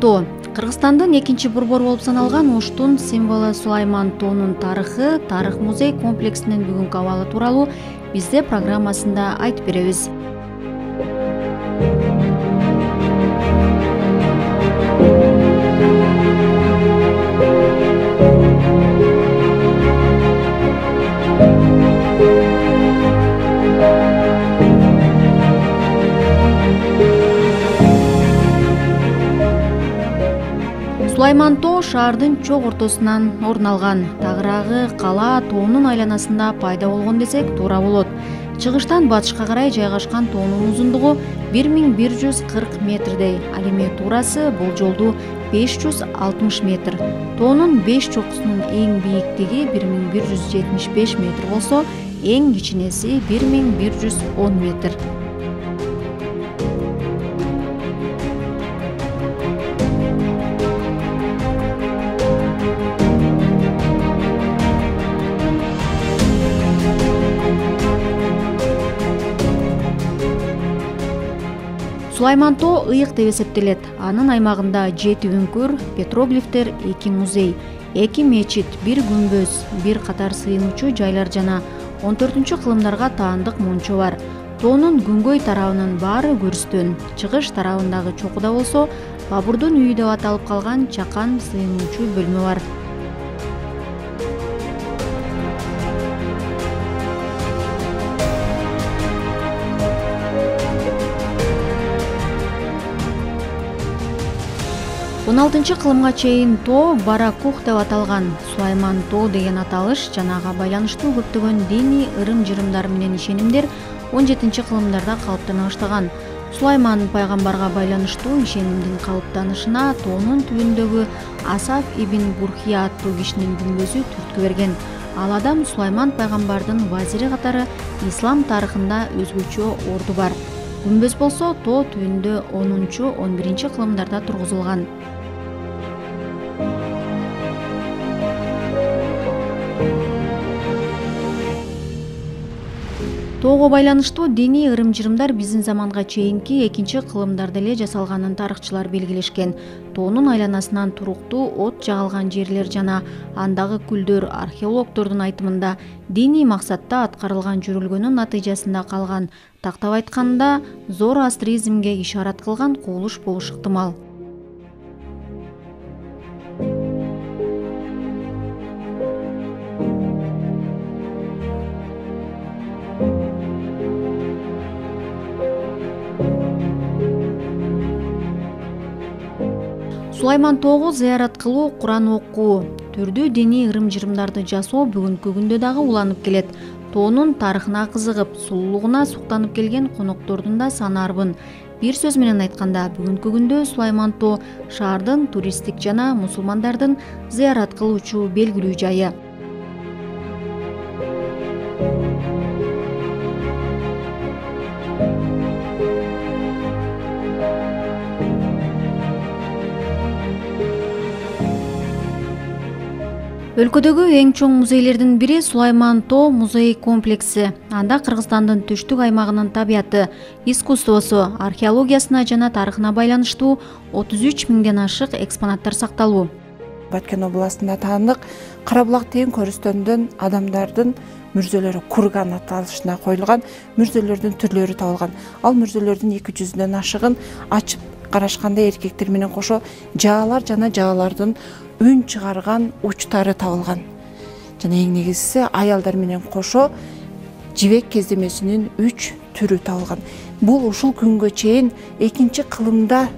тоо. Кыргызстандын экинчи борбору болуп саналган Оштун символу Сулайман тоонун тарыхы, тарых музей комплексинин бүгүнкү абалы тууралуу бизде программасында айтып беребиз. Сулайман тоо шаардын чок ортосунан орун алган. Тагыраагы кала тоонун айланасында пайда болгон десек туура болот. Чыгыштан батышка карай жайгашкан тоонун узундугу 1140 метрдей, ал эми туурасы болжолдуу 560 метр. Тоонун 5 чокусунун эң бийиктиги 1175 метр болсо, эң кичинеси 1110 метр. Сулайман тоо ыйык деп эсептелет. Анын аймагында 7 үңкүр, петроглифтер, 2 музей, 2 мечит, 1 күмбөз, 1 катар сыйынуучу жайлар жана 14-кылымдарга таандык мончо бар. Тоонун күнгөй тарабынын баары көрүстөн, чыгыш тарабындагы чокуда болсо, Бабурдун үйү деп аталып калган чакан сыйынуучу бөлмө бар. Он 16-кылымга чейин тоо Баракух деп аталган. Сулайман тоо деген аталыш жанага байланыштуу көптөгөн диний ырым-жырымдар менен ишенимдер 17-кылымдарда калыптана баштаган. Сулайман пайгамбарга байланыштуу ишенимдин калыптанышына тоонун түбүндөгү Асаф ибн Бурхия аттуу кишинин күмбөзү түрткү берген. Ал адам Сулайман пайгамбардын вазири катары ислам тарыхында өзгөчө орду бар. Күмбөз болсо тоо түбүндө 10-11-кылымдарда тургузулган. Тоого байланыштуу диний ырым-жырымдар биздин заманга чейинки 2-кылымдарда эле жасалганын тарыхчылар белгилешкен. Тоонун айланасынан туруктуу от жагалган жерлер жана андагы күлдөр археологдордун айтымында диний максатта аткарылган жүрүлгөнүн натыйжасында калган. Тактап айтканда, зороастризмге ишарат кылган кубулуш болушу ыктымал. Сулайман тоого зыярат кылуу, Куран окуу, түрдүү диний ырым-жырымдарды жасоо бүгүнкү күндө дагы уланып келет. Тоонун тарыхына кызыгып, сулуулугуна суктанып келген коноктордун да саны арбын. Бир сөз менен айтканда, бүгүнкү күндө Сулайман тоо шаардын туристтик жана мусулмандардын зыярат кылуучу белгилүү жайы. Өлкөдөгү эң чоң музейлердин бири Сулайман тоо музей комплекси. Анда Кыргызстандын түштүк аймагынын табияты, искусствосу, археологиясына жана тарыхына байланыштуу 33 миңден ашык экспонаттар сакталуу. Баткен областында таандык Карабулак деген көрүстөндөн адамдардын мүрзөлөрү курган аталышына коюлган мүрзөлөрдүн түрлөрү табылган. Ал мүрзөлөрдүн 200дөн ашыгын ачып карашканда эркектер менен кошо жаалар жана жаалардын үн чыгарган учтары табылган. Жана эң негизгиси аялдар менен кошо жибек кездемесинин 3 түрү табылган. Бул ушул күнгө чейин 2-кылымда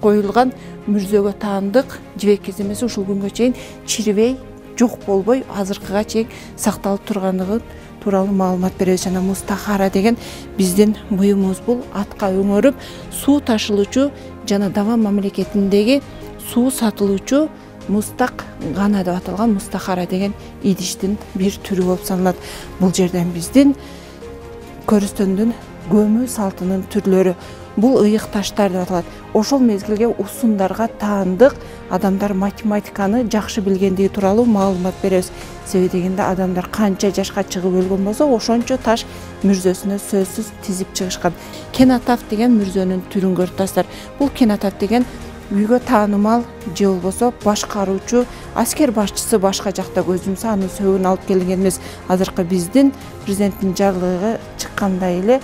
коюлган мүрзөгө таандык жибек кездемеси ушул күнгө чейин чирибей, жок болбой азыркыга чейин сакталып тургандыгы тууралуу маалымат беребиз. Жана Мустахара деген биздин буюмубуз бул атка өңөрүп суу ташылуучу жана Даван мамлекетиндеги суу сатылуучу мустак гана деп аталган Мустахара деген идиштин бир түрү болуп саналат. Бул жерден биздин көрүстөндүн көмүү салтынын түрлөрү, бул ыйык таштар деп аталат. Ошол мезгилге усундарга таандык адамдар математиканы жакшы билгендиги тууралуу маалымат беребиз. Себеби дегенде адамдар канча жашка чыгып өлгөн болсо, ошончо таш мүрзөсүнө сөзсүз тизип чыгышкан. Кенатаф деген мүрзөнүн түрүн көрүп атасыздар. Бул Кенатаф деген үйгө таанымал же болбосо башкаруучу аскер башчысы башка жакта көз жумса анын сөөгүн алып келген эмес. Азыркы биздин президенттин жарлыгы чыккандай эле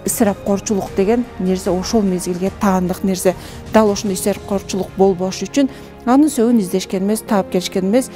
ысырапкорчулук деген нерсе ошол мезгилге таандык нерсе. Дал ошондой ысырапкорчулук болбош үчүн анын сөөгүн издешкен эмес, таап келишкен эмес.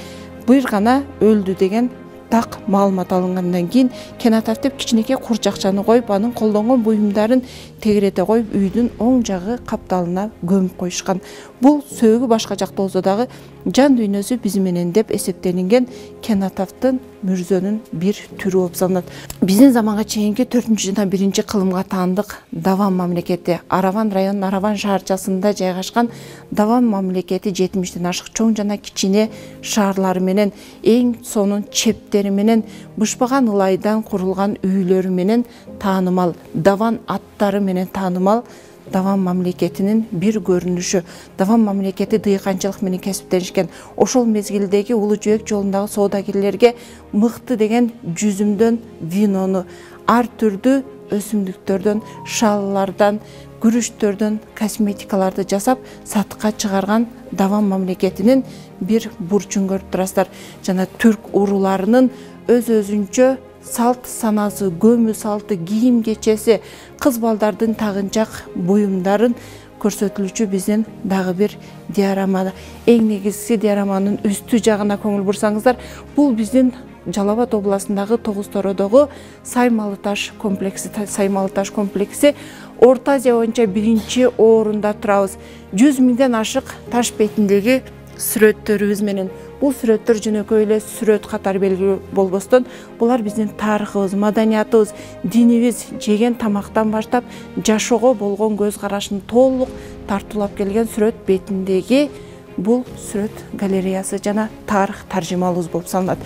Бир гана өлдү деген так маалымат алынгандан кийин Кенатартип кичинекей курч акчаны коюп, анын колдонгон буюмдарын тегерете коюп, үйдүн оң жагы капталына көмүп коюшкан. Бул сөөгү башка жакта болсо дагы жан дүйнөсү биз менен деп эсептелинген Кенатовдун мүрзөнүн бир түрү болуп саналат. Биздин заманга чейинки 4 жана 1 кылымга таандык Даван мамлекети, Араван районунун Араван шаарчасында жайгашкан Даван мамлекети 70ден ашык чоң жана кичине шаарлары менен, эң сонун чептери менен, бышпаган ылайдан курулган үйлөрү менен таанымал, Даван аттары менен таанымал Даван мамлекетинин бир көрүнүшү. Даван мамлекети дыйканчылык менен кесиптенишкен. Ошол мезгилдеги Улуу Жөөк жолундагы соодагерлерге мыкты деген жүзүмдөн винону, ар түрдүү өсүмдүктөрдөн, шаллардан, күрүчтөрдөн косметикаларды жасап сатыкка чыгарган Даван мамлекетинин бир бурчун көрүп турасыздар. Жана түрк урууларынын өз-өзүнчө салт санасы, көмү салты, кийим кечеси, кыз балдардын тагынчак буюмдарын көрсөтүлүчү биздин дагы бир диорама. Эң негизгиси диораманын үстү жагына көңүл бурсаңыздар, бул биздин Жалал Абад областындагы Тогуз Тородогу Саймалы таш комплекси. Саймалы таш комплекси Орто Азия боюнча 1-чи орунда турабыз. 100 миңден ашык таш бетиндеги сүрөттөрүбүз менен. Бул сүрөттөр жөнөкөй эле сүрөт катары белгилүү болбостон, булар биздин тарыхыбыз, маданиятыбыз, динибиз, жеген тамактан баштап жашоого болгон көз карашын толук тартуулап келген сүрөт бетиндеги бул сүрөт галереясы жана тарых таржымалыбыз болуп саналат.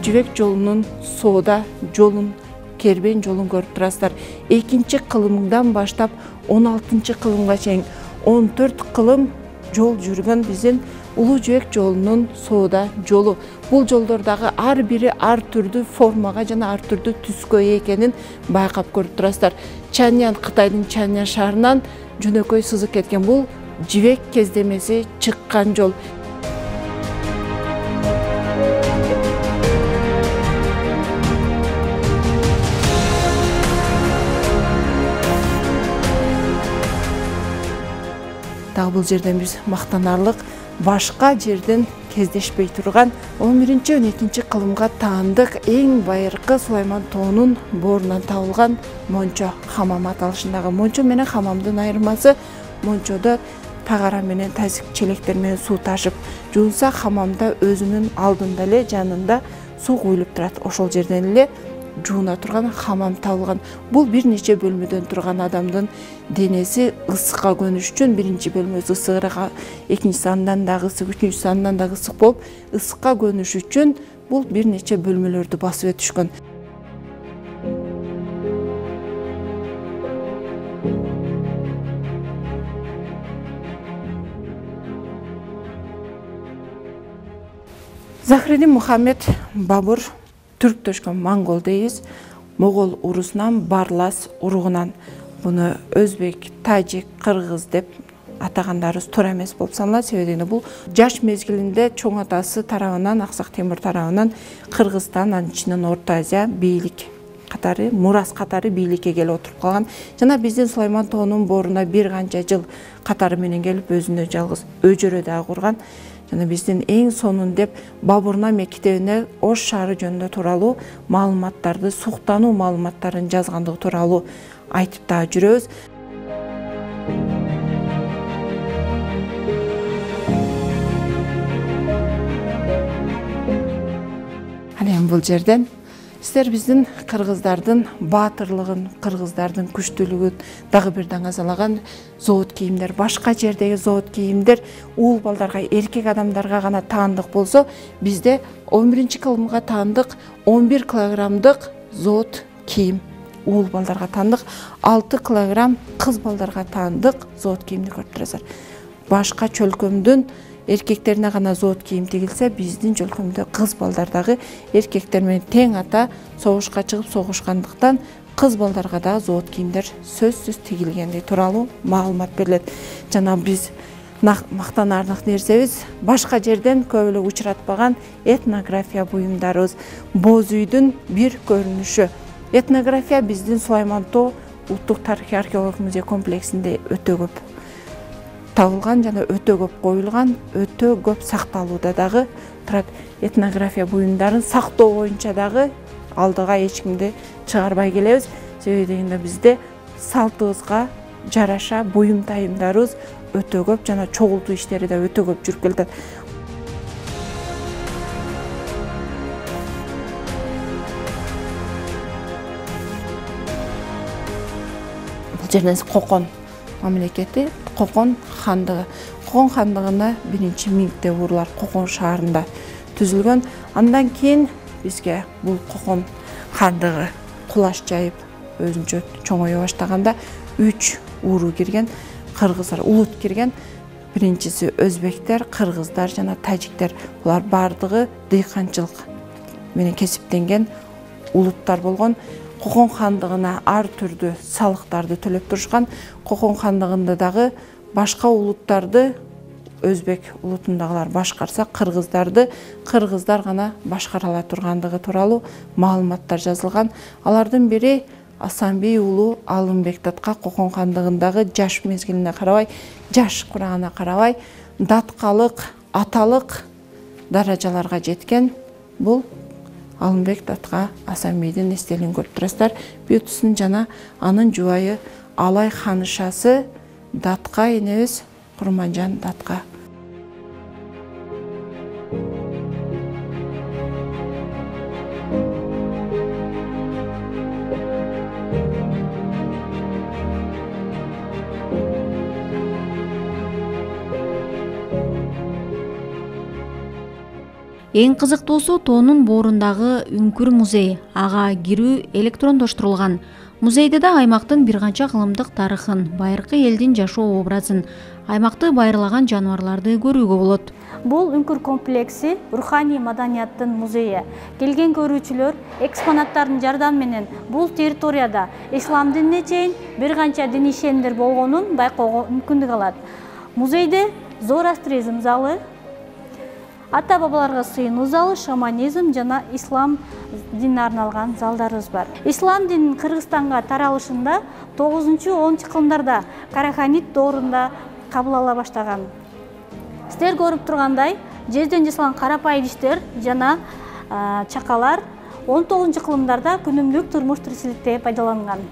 Жибек жолунун соода жолун, кербен жолун көрүп турасыздар. 2-чи кылымдан баштап 16-чы кылымга чейин 14 кылым жол жүргөн биздин Улуу Жөөк жолунун соода жолу. Бул жолдордагы ар бири ар түрдүү формага жана ар түрдүү түскө экенин байкап көрүп турасыздар. Чаньян, Кытайдын Чаньян шаарынан жөнөкөй сызык кеткен. Бул жибек кездемеси чыккан жол. Дагы бул жерден биз мактанарлык башка жерден кездешпей турган 11-12 кылымга таандык эң байыркы Сулайман тоонун боорунан табылган Мончо хамам аталышындагы. Мончо менен хамамдын айырмасы, Мончодо тагара менен тазик челектер менен суу ташып жуунса, хамамда өзүнүн алдында эле жанында суу куюлуп турат. Ошол жерден эле жууна турган хамам табылган. Бул бир нече бөлмөдөн турган адамдын денеси ысыкка көнүш үчүн биринчи бөлмөсү ысыгыраак, экинчи сандан дагы ысык, үчүнчү сандан дагы ысык болуп, ысыкка көнүш үчүн бул бир нече бөлмөлөрдү басып өтүшкөн. Захриддин Мухаммед Бабур түрктөшкөн монгол дейбиз. Могол урусунан, барлас уругунан. Буну өзбек, тажик, кыргыз деп атагандарыбыз туура эмес болуп саналат. Себеби бул жаш мезгилинде чоң атасы тарабынан, Аксак Темир тарабынан Кыргызстан, анын ичинен Орто Азия бийлик катары, мурас катары бийликке келип отуруп калган. Жана биздин Сулайман тоонун бооруна бир канча жыл катары менен келип өзүнө жалгыз өжөрө дагы курган. Жана биздин эң сонун деп Бабурнаме китебине Ош шаары жөнүндө тууралуу маалыматтарды, суктануу маалыматтарын жазгандыгы тууралуу айтып дагы жүрөбүз. Анан бул жерден сиздер биздин кыргыздардын баатырлыгын, кыргыздардын күчтүүлүгүн дагы бир даңазалаган зоот кийимдер, башка жердеги зоот кийимдер уул балдарга, эркек адамдарга гана таандык болсо, бизде 11-чи кылымга таандык 11 килограммдык зоот кийим уул балдарга таандык, 6 килограмм кыз балдарга таандык зоот кийимди көрүп турасыздар. Башка чөлкөмдүн эркектерине гана зоот кийим тигилсе, биздин жөлкөмдө кыз балдар дагы эркектер менен тең ата согушка чыгып согушкандыктан кыз балдарга да зоот кийимдер сөзсүз тигилгени тууралуу маалымат берилет. Жана биз мактанарлык нерсебиз башка жерден көп эле учуратпаган этнография буюмдарыбыз, боз үйдүн бир көрүнүшү. Этнография биздин Сулайман Тоо улуттук тарыхый археологиялык музей комплексинде өтө көп табылган жана өтө көп коюлган, өтө көп сакталууда дагы турат. Этнография буюмдарын сактоо боюнча дагы алдыга эч кимди чыгарбай келебиз. Себеби дегенде бизде салтыбызга жараша буюм тайымдарыбыз өтө көп жана чогултуу иштери да өтө көп жүрүп келатат. Бул жерден Кокон мамлекети, Кокон хандыгы. Кокон хандыгына 1-миңде уруулар Кокон шаарында түзүлгөн. Андан кийин бизге бул Кокон хандыгы кулаш жайып өзүнчө чоңое баштаганда 3 уруу кирген, кыргыздар, улут кирген. Биринчиси өзбектер, кыргыздар жана тажиктер. Булар бардыгы дыйканчылык менен кесиптенген улуттар болгон. Кокон хандыгына ар түрдүү салыктарды төлөп турушкан. Кокон хандыгында дагы башка улуттарды өзбек улутундагылар башкарса, кыргыздар гана башкара ала тургандыгы тууралуу маалыматтар жазылган. Алардын бири Асанбей уулу Алымбек Датка Кокон хандыгындагы жаш мезгилине карабай, жаш курагына карабай, даткалык, аталык даражаларга жеткен. Бул Алымбек Датка Асанбейдин эстелигин көрүп турасыздар. Бютусун жана анын жубайы Алай ханышасы Датка энебиз Курманжан Датка. Эң кызыктуусу тоонун боорундагы Үңкүр музей. Ага кирүү электрондоштурулган. Музейде да аймактын бир канча кылымдык тарыхын, байыркы элдин жашоо образын, аймакты байырлаган жаныбарларды көрүүгө болот. Бул Үңкүр комплекси руханий маданияттын музейи. Келген көрүүчүлөр экспонаттардын жардамы менен бул территорияда ислам динине чейин бир канча диний ишенимдер болгонун байкоого мүмкүндүк алат. Музейде зороастризм залы, ата бабаларга сыйынуу залы, шаманизм жана ислам динине арналган залдарыбыз бар. Ислам дининин Кыргызстанга таралышында 9-10 кылымдарда Караханит доорунда кабыл ала баштаган. Сиздер көрүп тургандай, жезден жасалган карапайым иштер жана чакалар 19 кылымдарда күнүмдүк турмуш тиричиликте пайдаланган.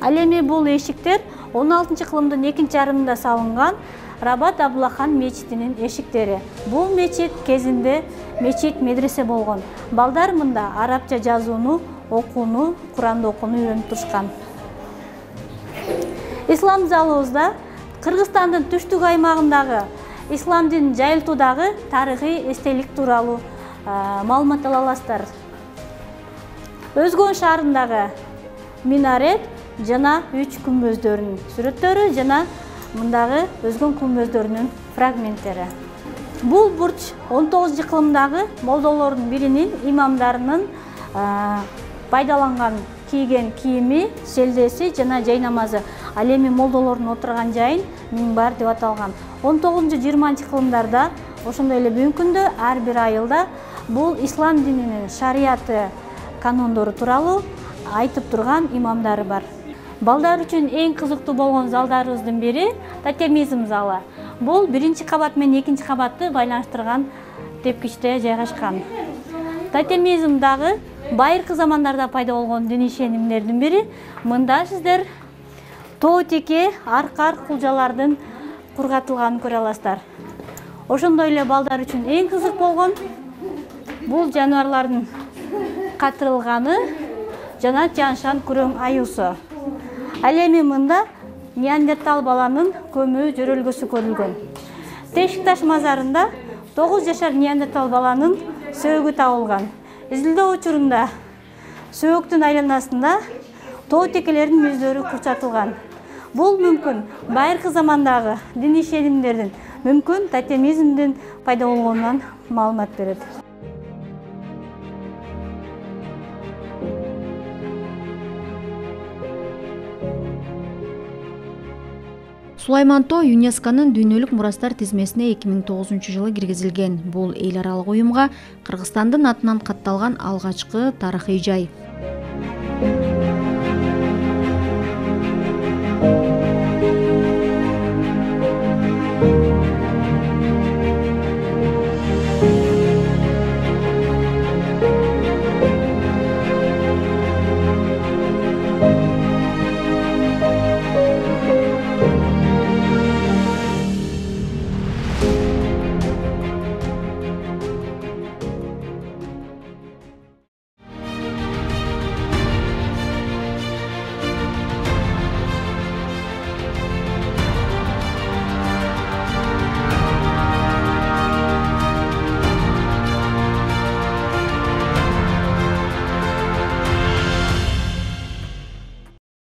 Ал эми бул эшиктер 16 кылымдын экинчи жарымында салынган Рабат Абдуллахан мечитинин эшиктери. Бул мечит кезинде мечит медресе болгон. Балдар мында арабча жазууну, окууну, Куранды окууну үйрөнүп турушкан. Ислам залыбызда Кыргызстандын түштүк аймагындагы ислам динин жайылтуудагы тарыхый эстелик тууралуу маалымат ала аласыздар. Өзгөн шаарындагы минарет жана 3 күмбөздөрүнүн сүрөттөрү жана мындагы өзгөн күмбөздөрүнүн фрагменттери. Бул бурч 19 кылымдагы молдолордун биринин имамдарынын пайдаланган кийген кийими, селдеси жана жай намазы. Ал эми молдолордун отурган жайын минбар деп аталган. 19-20 кылымдарда ошондой эле бүгүнкү күндө ар бир айылда бул ислам дининин шарияты канондору тууралуу айтып турган имамдары бар. Балдар үчүн эң кызыктуу болгон залдарыбыздын бири тотемизм залы. Бул биринчи кабат менен экинчи кабатты байланыштырган тепкичте жайгашкан. Тотемизм дагы байыркы замандарда пайда болгон диний ишенимдердин бири. Мында сиздер тоо теке аркар кулжалардын кургатылганын көрө аласыздар. Ошондой эле балдар үчүн эң кызык болгон бул жаныбарлардын катырылганы жана Тяншан күрөң аюусу. Ал эми мында неандертал баланын көмүү жөрөлгөсү көрүлгөн. Тешик таш мазарында 9 жашар неандертал баланын сөөгү табылган. Изилдөө учурунда сөөктүн айланасында тоо текелердин мүздөрү курчатылган. Бул мүмкүн байыркы замандагы диний ишенимдердин, мүмкүн тотемизмдин пайда болгонунан маалымат берет. Сулайман тоо ЮНЕСКОнун дүйнөлүк мурастар тизмесине 2009 жылы киргизилген. Бул эл аралык уюмга Кыргызстандын атынан катталган алгачкы тарыхый жай.